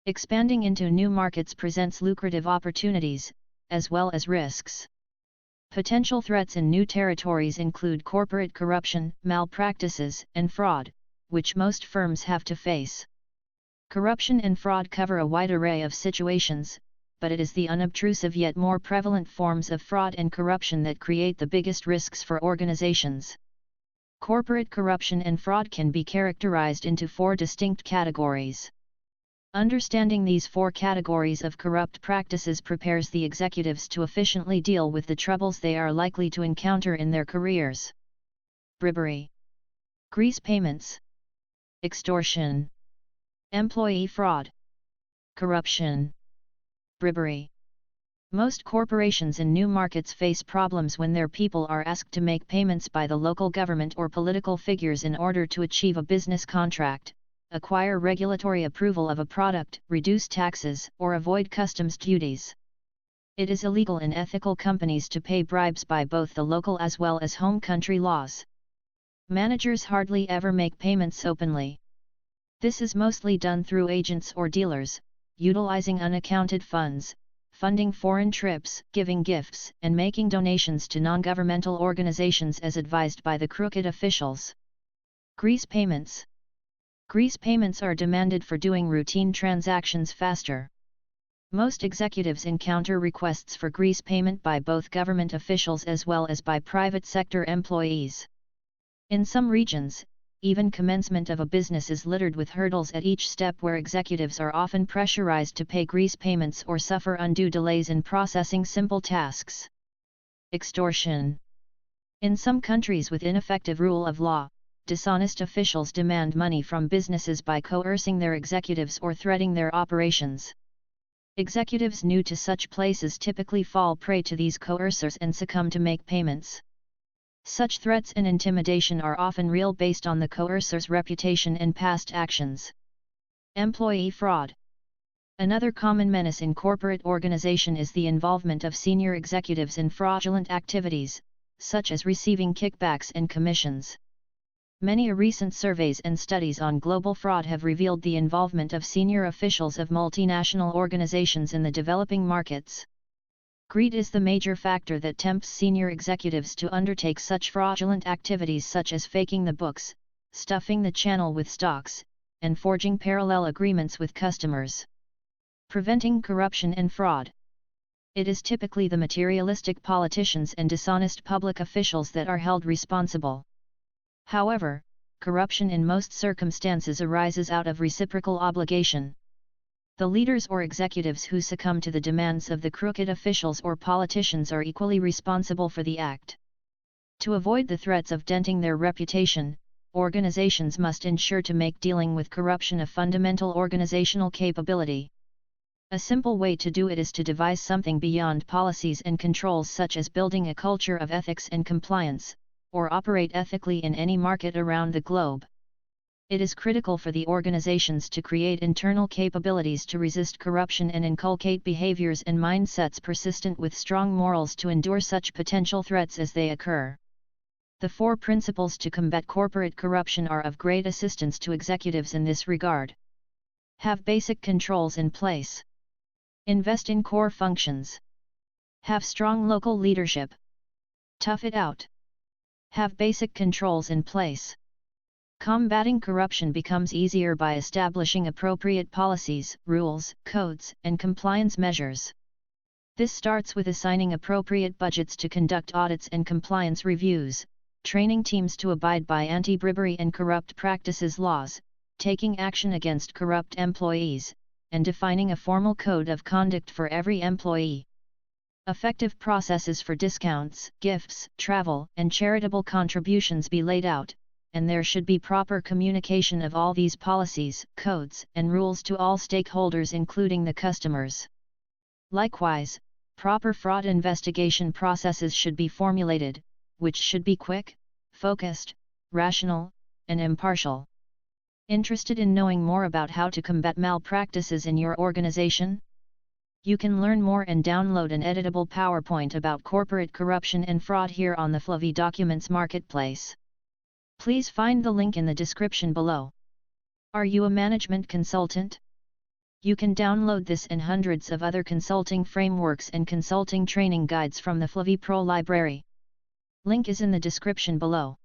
Expanding into new markets presents lucrative opportunities, as well as risks. Potential threats in new territories include corporate corruption, malpractices, and fraud, which most firms have to face. Corruption and fraud cover a wide array of situations, but it is the unobtrusive yet more prevalent forms of fraud and corruption that create the biggest risks for organizations. Corporate corruption and fraud can be characterized into 4 distinct categories. Understanding these 4 categories of corrupt practices prepares the executives to efficiently deal with the troubles they are likely to encounter in their careers. Bribery, grease payments, extortion, employee fraud, corruption, bribery. Most corporations in new markets face problems when their people are asked to make payments by the local government or political figures in order to achieve a business contract, acquire regulatory approval of a product, reduce taxes, or avoid customs duties. It is illegal in ethical companies to pay bribes by both the local as well as home country laws. Managers hardly ever make payments openly. This is mostly done through agents or dealers, utilizing unaccounted funds, funding foreign trips, giving gifts, and making donations to non-governmental organizations as advised by the crooked officials. Grease payments. Grease payments are demanded for doing routine transactions faster. Most executives encounter requests for grease payment by both government officials as well as by private sector employees. In some regions, even commencement of a business is littered with hurdles at each step where executives are often pressurized to pay grease payments or suffer undue delays in processing simple tasks. Extortion. In some countries with ineffective rule of law, dishonest officials demand money from businesses by coercing their executives or threatening their operations. Executives new to such places typically fall prey to these coercers and succumb to make payments. Such threats and intimidation are often real based on the coercer's reputation and past actions. Employee fraud. Another common menace in corporate organization is the involvement of senior executives in fraudulent activities, such as receiving kickbacks and commissions. Many recent surveys and studies on global fraud have revealed the involvement of senior officials of multinational organizations in the developing markets. Greed is the major factor that tempts senior executives to undertake such fraudulent activities such as faking the books, stuffing the channel with stocks, and forging parallel agreements with customers. Preventing corruption and fraud. It is typically the materialistic politicians and dishonest public officials that are held responsible. However, corruption in most circumstances arises out of reciprocal obligation. The leaders or executives who succumb to the demands of the crooked officials or politicians are equally responsible for the act. To avoid the threats of denting their reputation, organizations must ensure to make dealing with corruption a fundamental organizational capability. A simple way to do it is to devise something beyond policies and controls such as building a culture of ethics and compliance, or operate ethically in any market around the globe. It is critical for the organizations to create internal capabilities to resist corruption and inculcate behaviors and mindsets persistent with strong morals to endure such potential threats as they occur. The 4 principles to combat corporate corruption are of great assistance to executives in this regard. Have basic controls in place. Invest in core functions. Have strong local leadership. Tough it out. Have basic controls in place. Combating corruption becomes easier by establishing appropriate policies, rules, codes, and compliance measures. This starts with assigning appropriate budgets to conduct audits and compliance reviews, training teams to abide by anti-bribery and corrupt practices laws, taking action against corrupt employees, and defining a formal code of conduct for every employee. Effective processes for discounts, gifts, travel, and charitable contributions be laid out, and there should be proper communication of all these policies, codes, and rules to all stakeholders including the customers. Likewise, proper fraud investigation processes should be formulated, which should be quick, focused, rational, and impartial. Interested in knowing more about how to combat malpractices in your organization? You can learn more and download an editable PowerPoint about corporate corruption and fraud here on the Fluffy Documents Marketplace. Please find the link in the description below. Are you a management consultant? You can download this and hundreds of other consulting frameworks and consulting training guides from the Flavi Pro library. Link is in the description below.